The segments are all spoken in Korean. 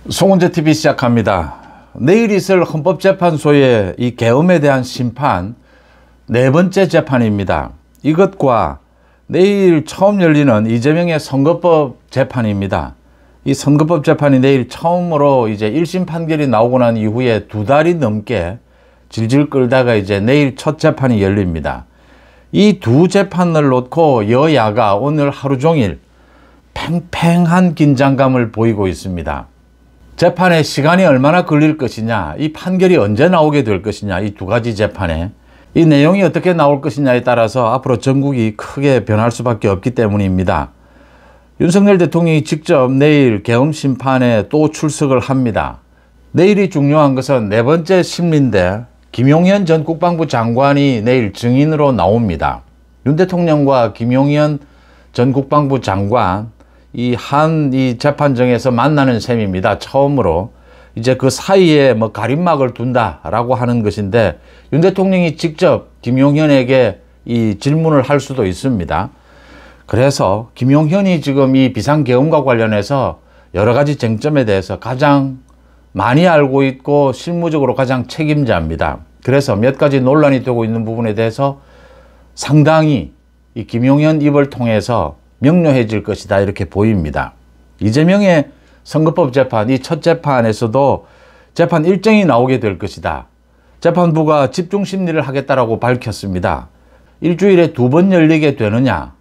송은재 TV 시작합니다. 내일 있을 헌법재판소의 이 계엄에 대한 심판 네 번째 재판입니다. 이것과 내일 처음 열리는 이재명의 선거법 재판입니다. 이 선거법 재판이 내일 처음으로 이제 1심 판결이 나오고 난 이후에 2달이 넘게 질질 끌다가 이제 내일 첫 재판이 열립니다. 이 두 재판을 놓고 여야가 오늘 하루 종일 팽팽한 긴장감을 보이고 있습니다. 재판에 시간이 얼마나 걸릴 것이냐, 이 판결이 언제 나오게 될 것이냐, 이 두 가지 재판에 이 내용이 어떻게 나올 것이냐에 따라서 앞으로 전국이 크게 변할 수밖에 없기 때문입니다. 윤석열 대통령이 직접 내일 계엄 심판에 또 출석을 합니다. 내일이 중요한 것은 네 번째 심리인데 김용현 전 국방부 장관이 내일 증인으로 나옵니다. 윤 대통령과 김용현 전 국방부 장관 이 재판정에서 만나는 셈입니다. 처음으로 이제 그 사이에 뭐 가림막을 둔다라고 하는 것인데 윤 대통령이 직접 김용현에게 이 질문을 할 수도 있습니다. 그래서 김용현이 지금 이 비상계엄과 관련해서 여러 가지 쟁점에 대해서 가장 많이 알고 있고 실무적으로 가장 책임자입니다. 그래서 몇 가지 논란이 되고 있는 부분에 대해서 상당히 이 김용현 입을 통해서 명료해질 것이다 이렇게 보입니다. 이재명의 선거법 재판, 이 첫 재판에서도 재판 일정이 나오게 될 것이다. 재판부가 집중심리를 하겠다라고 밝혔습니다. 일주일에 2번 열리게 되느냐,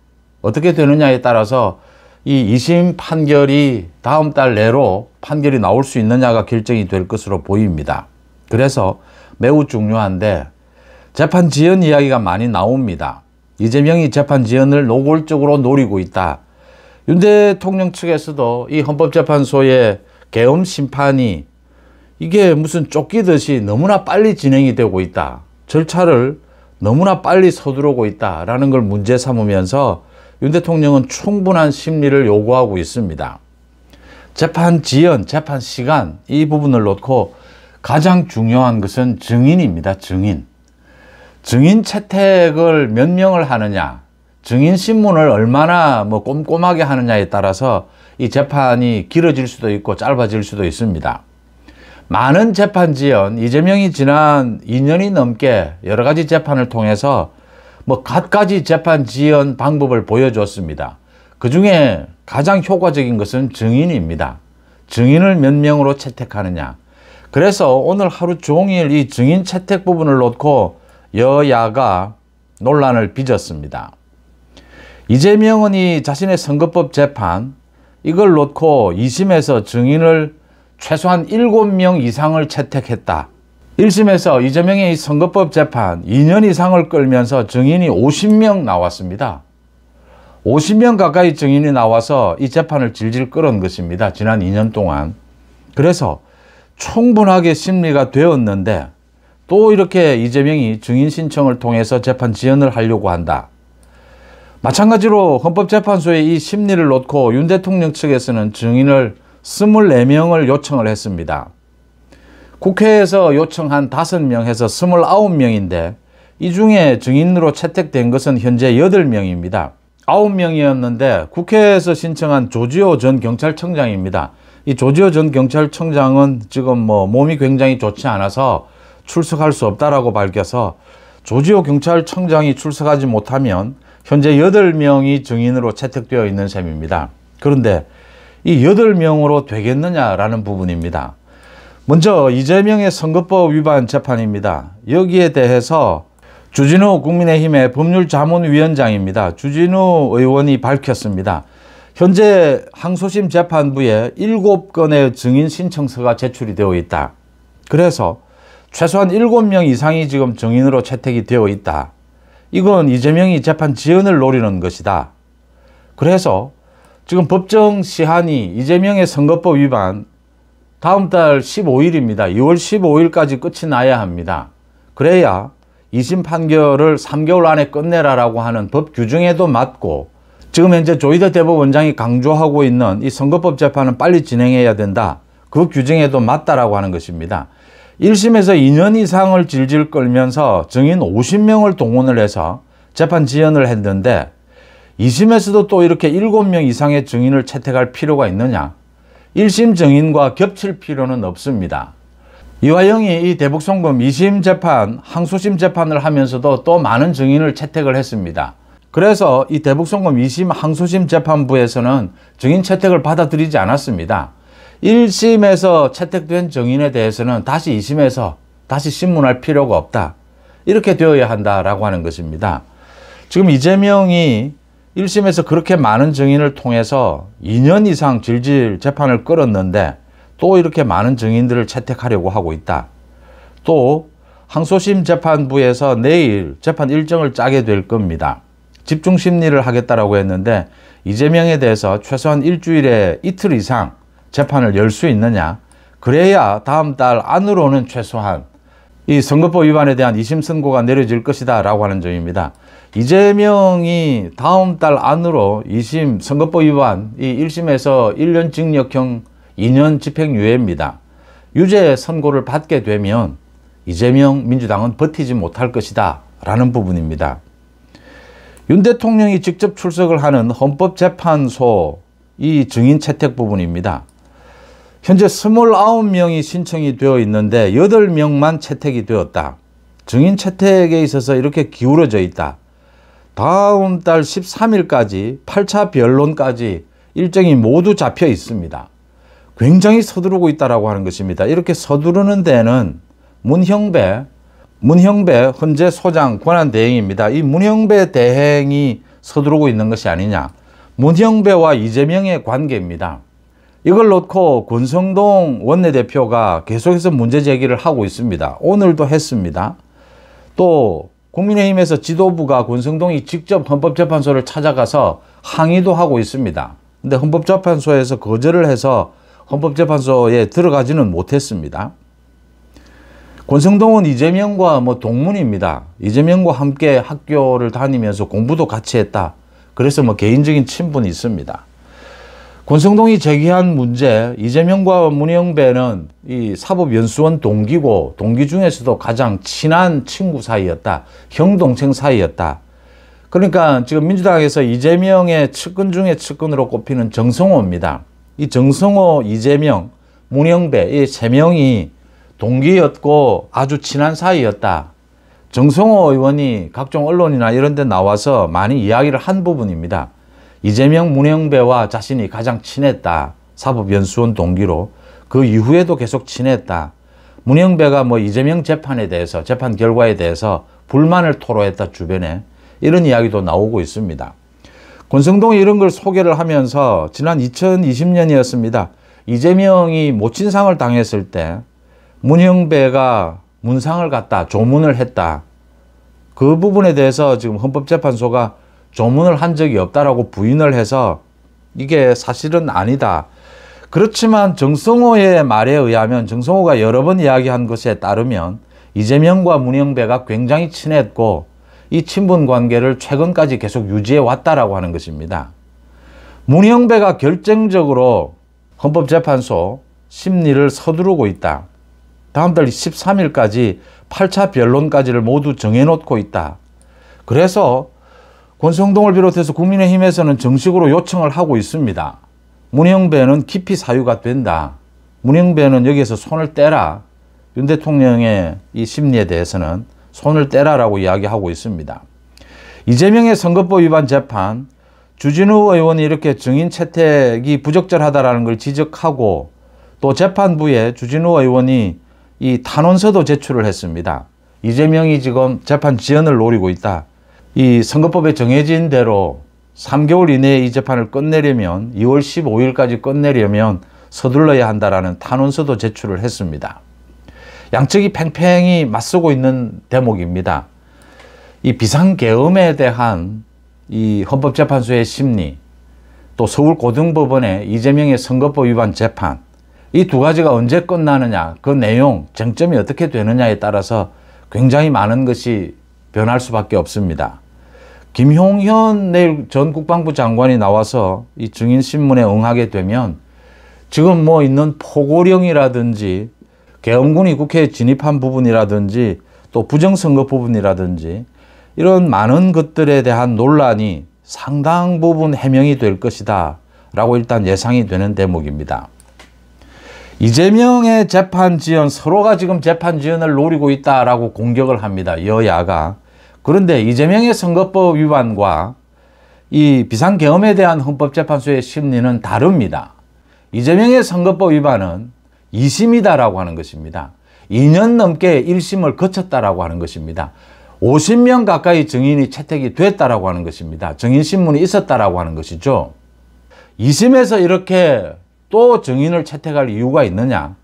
어떻게 되느냐에 따라서 이 2심 판결이 다음 달 내로 판결이 나올 수 있느냐가 결정이 될 것으로 보입니다. 그래서 매우 중요한데 재판 지연 이야기가 많이 나옵니다. 이재명이 재판 지연을 노골적으로 노리고 있다. 윤 대통령 측에서도 이 헌법재판소의 계엄 심판이 이게 무슨 쫓기듯이 너무나 빨리 진행이 되고 있다. 절차를 너무나 빨리 서두르고 있다라는 걸 문제 삼으면서 윤 대통령은 충분한 심리를 요구하고 있습니다. 재판 지연, 재판 시간 이 부분을 놓고 가장 중요한 것은 증인입니다. 증인 채택을 몇 명을 하느냐, 증인 신문을 얼마나 꼼꼼하게 하느냐에 따라서 이 재판이 길어질 수도 있고 짧아질 수도 있습니다. 많은 재판 지연, 이재명이 지난 2년이 넘게 여러 가지 재판을 통해서 갖가지 재판 지연 방법을 보여줬습니다. 그 중에 가장 효과적인 것은 증인입니다. 증인을 몇 명으로 채택하느냐. 그래서 오늘 하루 종일 이 증인 채택 부분을 놓고 여야가 논란을 빚었습니다. 이재명은 이 자신의 선거법 재판 이걸 놓고 2심에서 증인을 최소한 7명 이상을 채택했다. 1심에서 이재명의 이 선거법 재판 2년 이상을 끌면서 증인이 50명 나왔습니다. 50명 가까이 증인이 나와서 이 재판을 질질 끌은 것입니다. 지난 2년 동안. 그래서 충분하게 심리가 되었는데 또 이렇게 이재명이 증인 신청을 통해서 재판 지연을 하려고 한다. 마찬가지로 헌법재판소의 이 심리를 놓고 윤 대통령 측에서는 증인을 24명을 요청을 했습니다. 국회에서 요청한 5명 해서 29명인데 이 중에 증인으로 채택된 것은 현재 8명입니다. 9명이었는데 국회에서 신청한 조지호 전 경찰청장입니다. 이 조지호 전 경찰청장은 지금 몸이 굉장히 좋지 않아서 출석할 수 없다라고 밝혀서 조지호 경찰청장이 출석하지 못하면 현재 8명이 증인으로 채택되어 있는 셈입니다. 그런데 이 8명으로 되겠느냐라는 부분입니다. 먼저 이재명의 선거법 위반 재판입니다. 여기에 대해서 주진우 국민의힘의 법률자문위원장입니다. 주진우 의원이 밝혔습니다. 현재 항소심 재판부에 7건의 증인 신청서가 제출이 되어 있다. 그래서 최소한 7명 이상이 지금 증인으로 채택이 되어 있다. 이건 이재명이 재판 지연을 노리는 것이다. 그래서 지금 법정 시한이 이재명의 선거법 위반 다음 달 15일입니다. 2월 15일까지 끝이 나야 합니다. 그래야 2심 판결을 3개월 안에 끝내라라고 하는 법 규정에도 맞고 지금 현재 조희대 대법원장이 강조하고 있는 이 선거법 재판은 빨리 진행해야 된다. 그 규정에도 맞다라고 하는 것입니다. 1심에서 2년 이상을 질질 끌면서 증인 50명을 동원을 해서 재판 지연을 했는데 2심에서도 또 이렇게 7명 이상의 증인을 채택할 필요가 있느냐. 1심 증인과 겹칠 필요는 없습니다. 이화영이 이 대북송금 2심 재판, 항소심 재판을 하면서도 또 많은 증인을 채택을 했습니다. 그래서 이 대북송금 2심 항소심 재판부에서는 증인 채택을 받아들이지 않았습니다. 1심에서 채택된 증인에 대해서는 다시 2심에서 다시 신문할 필요가 없다. 이렇게 되어야 한다라고 하는 것입니다. 지금 이재명이 1심에서 그렇게 많은 증인을 통해서 2년 이상 질질 재판을 끌었는데 또 이렇게 많은 증인들을 채택하려고 하고 있다. 또 항소심 재판부에서 내일 재판 일정을 짜게 될 겁니다. 집중 심리를 하겠다라고 했는데 이재명에 대해서 최소한 일주일에 이틀 이상 재판을 열 수 있느냐. 그래야 다음 달 안으로는 최소한 이 선거법 위반에 대한 2심 선고가 내려질 것이다 라고 하는 점입니다. 이재명이 다음 달 안으로 2심 선거법 위반, 이 1심에서 1년 징역형 2년 집행유예입니다. 유죄 선고를 받게 되면 이재명 민주당은 버티지 못할 것이다 라는 부분입니다. 윤 대통령이 직접 출석을 하는 헌법재판소 이 증인 채택 부분입니다. 현재 29명이 신청이 되어 있는데 8명만 채택이 되었다. 증인 채택에 있어서 이렇게 기울어져 있다. 다음 달 13일까지 8차 변론까지 일정이 모두 잡혀 있습니다. 굉장히 서두르고 있다라고 하는 것입니다. 이렇게 서두르는 데는 문형배 헌재 소장 권한대행입니다. 이 문형배 대행이 서두르고 있는 것이 아니냐. 문형배와 이재명의 관계입니다. 이걸 놓고 권성동 원내대표가 계속해서 문제 제기를 하고 있습니다. 오늘도 했습니다. 또 국민의힘에서 지도부가 권성동이 직접 헌법재판소를 찾아가서 항의도 하고 있습니다. 근데 헌법재판소에서 거절을 해서 헌법재판소에 들어가지는 못했습니다. 권성동은 이재명과 동문입니다. 이재명과 함께 학교를 다니면서 공부도 같이 했다. 그래서 개인적인 친분이 있습니다. 권성동이 제기한 문제, 이재명과 문형배는 이 사법연수원 동기고 동기 중에서도 가장 친한 친구 사이였다. 형 동생 사이였다. 그러니까 지금 민주당에서 이재명의 측근 중에 측근으로 꼽히는 정성호입니다. 이 정성호, 이재명, 문형배 이 세 명이 동기였고 아주 친한 사이였다. 정성호 의원이 각종 언론이나 이런 데 나와서 많이 이야기를 한 부분입니다. 이재명, 문형배와 자신이 가장 친했다. 사법연수원 동기로. 그 이후에도 계속 친했다. 문형배가 이재명 재판에 대해서, 재판 결과에 대해서 불만을 토로했다, 주변에. 이런 이야기도 나오고 있습니다. 권성동이 이런 걸 소개를 하면서 지난 2020년이었습니다. 이재명이 모친상을 당했을 때 문형배가 문상을 갖다 조문을 했다. 그 부분에 대해서 지금 헌법재판소가 조문을 한 적이 없다라고 부인을 해서 이게 사실은 아니다. 그렇지만 정성호의 말에 의하면, 정성호가 여러 번 이야기한 것에 따르면 이재명과 문형배가 굉장히 친했고 이 친분 관계를 최근까지 계속 유지해 왔다라고 하는 것입니다. 문형배가 결정적으로 헌법재판소 심리를 서두르고 있다. 다음 달 13일까지 8차 변론까지를 모두 정해놓고 있다. 그래서 권성동을 비롯해서 국민의힘에서는 정식으로 요청을 하고 있습니다. 문형배는 깊이 사유가 된다. 문형배는 여기에서 손을 떼라. 윤 대통령의 이 심리에 대해서는 손을 떼라라고 이야기하고 있습니다. 이재명의 선거법 위반 재판, 주진우 의원이 이렇게 증인 채택이 부적절하다라는 걸 지적하고 또 재판부에 주진우 의원이 이 탄원서도 제출을 했습니다. 이재명이 지금 재판 지연을 노리고 있다. 이 선거법에 정해진 대로 3개월 이내에 이 재판을 끝내려면 2월 15일까지 끝내려면 서둘러야 한다라는 탄원서도 제출을 했습니다. 양측이 팽팽히 맞서고 있는 대목입니다. 이 비상계엄에 대한 이 헌법재판소의 심리, 또 서울고등법원의 이재명의 선거법 위반 재판, 이 두 가지가 언제 끝나느냐, 그 내용, 쟁점이 어떻게 되느냐에 따라서 굉장히 많은 것이 변할 수밖에 없습니다. 김용현 내일 전 국방부 장관이 나와서 이 증인신문에 응하게 되면 지금 있는 포고령이라든지 계엄군이 국회에 진입한 부분이라든지 또 부정선거 부분이라든지 이런 많은 것들에 대한 논란이 상당 부분 해명이 될 것이다 라고 일단 예상이 되는 대목입니다. 이재명의 재판 지연, 서로가 지금 재판 지연을 노리고 있다라고 공격을 합니다. 여야가. 그런데 이재명의 선거법 위반과 이 비상계엄에 대한 헌법재판소의 심리는 다릅니다. 이재명의 선거법 위반은 2심이다라고 하는 것입니다. 2년 넘게 1심을 거쳤다라고 하는 것입니다. 50명 가까이 증인이 채택이 됐다라고 하는 것입니다. 증인신문이 있었다라고 하는 것이죠. 2심에서 이렇게 또 증인을 채택할 이유가 있느냐?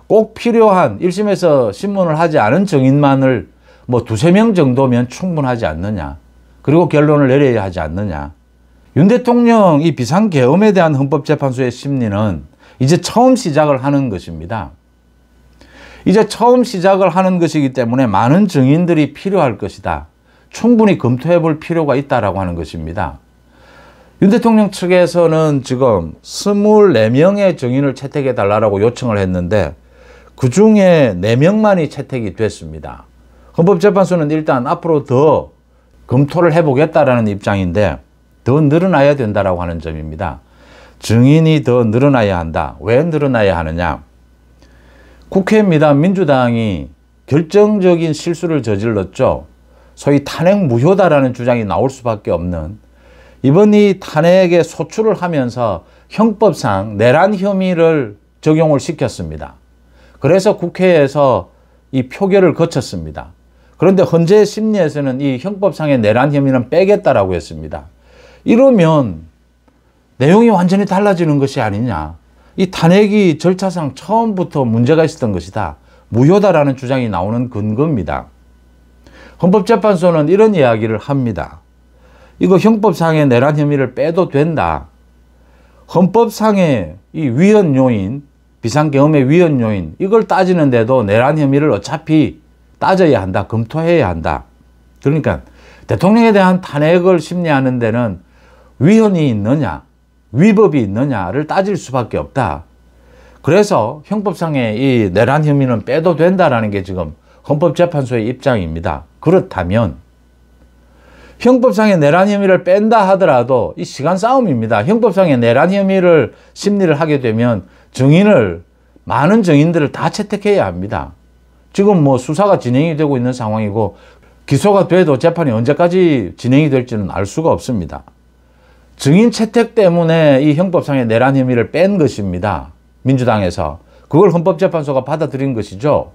꼭 필요한 1심에서 신문을 하지 않은 증인만을 뭐 2~3명 정도면 충분하지 않느냐? 그리고 결론을 내려야 하지 않느냐? 윤 대통령 이 비상계엄에 대한 헌법재판소의 심리는 이제 처음 시작을 하는 것입니다. 이제 처음 시작을 하는 것이기 때문에 많은 증인들이 필요할 것이다. 충분히 검토해 볼 필요가 있다라고 하는 것입니다. 윤 대통령 측에서는 지금 24명의 증인을 채택해 달라고 요청을 했는데 그 중에 4명만이 채택이 됐습니다. 헌법재판소는 일단 앞으로 더 검토를 해보겠다라는 입장인데 더 늘어나야 된다라고 하는 점입니다. 증인이 더 늘어나야 한다. 왜 늘어나야 하느냐? 국회입니다. 민주당이 결정적인 실수를 저질렀죠. 소위 탄핵 무효다라는 주장이 나올 수밖에 없는, 이번 이 탄핵에 소추를 하면서 형법상 내란 혐의를 적용을 시켰습니다. 그래서 국회에서 이 표결을 거쳤습니다. 그런데 헌재 심리에서는 이 형법상의 내란 혐의는 빼겠다라고 했습니다. 이러면 내용이 완전히 달라지는 것이 아니냐. 이 탄핵이 절차상 처음부터 문제가 있었던 것이다. 무효다라는 주장이 나오는 근거입니다. 헌법재판소는 이런 이야기를 합니다. 이거 형법상의 내란 혐의를 빼도 된다. 헌법상의 이 위헌 요인, 비상계엄의 위헌 요인, 이걸 따지는데도 내란 혐의를 어차피 따져야 한다. 검토해야 한다. 그러니까 대통령에 대한 탄핵을 심리하는 데는 위헌이 있느냐, 위법이 있느냐를 따질 수밖에 없다. 그래서 형법상의 이 내란 혐의는 빼도 된다라는 게 지금 헌법재판소의 입장입니다. 그렇다면 형법상의 내란 혐의를 뺀다 하더라도 이 시간 싸움입니다. 형법상의 내란 혐의를 심리를 하게 되면 많은 증인들을 다 채택해야 합니다. 지금 뭐 수사가 진행이 되고 있는 상황이고 기소가 돼도 재판이 언제까지 진행이 될지는 알 수가 없습니다. 증인 채택 때문에 이 형법상의 내란 혐의를 뺀 것입니다. 민주당에서. 그걸 헌법재판소가 받아들인 것이죠.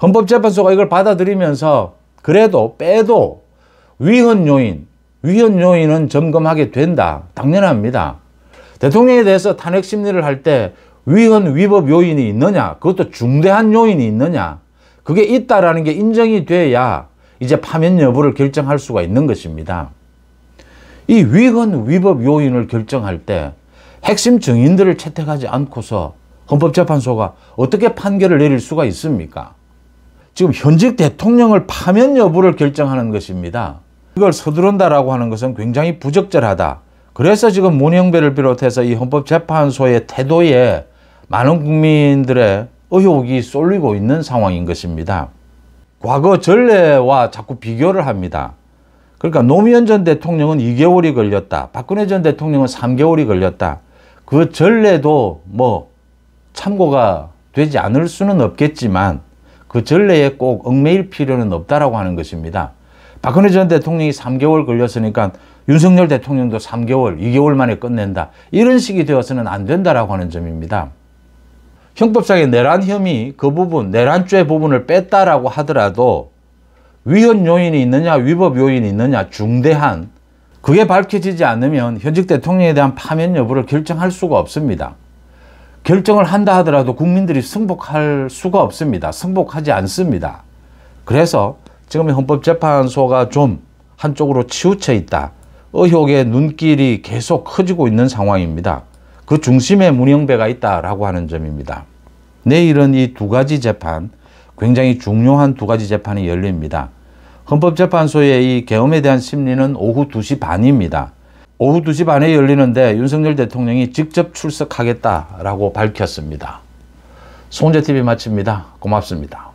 헌법재판소가 이걸 받아들이면서 그래도 빼도 위헌 요인은 점검하게 된다. 당연합니다. 대통령에 대해서 탄핵 심리를 할 때 위헌, 위법 요인이 있느냐, 그것도 중대한 요인이 있느냐, 그게 있다라는 게 인정이 돼야 이제 파면 여부를 결정할 수가 있는 것입니다. 이 위헌, 위법 요인을 결정할 때 핵심 증인들을 채택하지 않고서 헌법재판소가 어떻게 판결을 내릴 수가 있습니까? 지금 현직 대통령을 파면 여부를 결정하는 것입니다. 이걸 서두른다라고 하는 것은 굉장히 부적절하다. 그래서 지금 문영배를 비롯해서 이 헌법재판소의 태도에 많은 국민들의 의혹이 쏠리고 있는 상황인 것입니다. 과거 전례와 자꾸 비교를 합니다. 그러니까 노무현 전 대통령은 2개월이 걸렸다. 박근혜 전 대통령은 3개월이 걸렸다. 그 전례도 뭐 참고가 되지 않을 수는 없겠지만 그 전례에 꼭 얽매일 필요는 없다라고 하는 것입니다. 박근혜 전 대통령이 3개월 걸렸으니까 윤석열 대통령도 3개월, 2개월 만에 끝낸다. 이런 식이 되어서는 안 된다라고 하는 점입니다. 형법상의 내란 혐의 그 부분, 내란죄 부분을 뺐다라고 하더라도 위헌 요인이 있느냐, 위법 요인이 있느냐, 중대한, 그게 밝혀지지 않으면 현직 대통령에 대한 파면 여부를 결정할 수가 없습니다. 결정을 한다 하더라도 국민들이 승복할 수가 없습니다. 승복하지 않습니다. 그래서 지금 헌법재판소가 좀 한쪽으로 치우쳐 있다. 의혹의 눈길이 계속 커지고 있는 상황입니다. 그 중심에 문영배가 있다라고 하는 점입니다. 내일은 이 두 가지 재판, 굉장히 중요한 두 가지 재판이 열립니다. 헌법재판소의 이 계엄에 대한 심리는 오후 2시 반입니다. 오후 2시 반에 열리는데 윤석열 대통령이 직접 출석하겠다라고 밝혔습니다. 송재TV 마칩니다. 고맙습니다.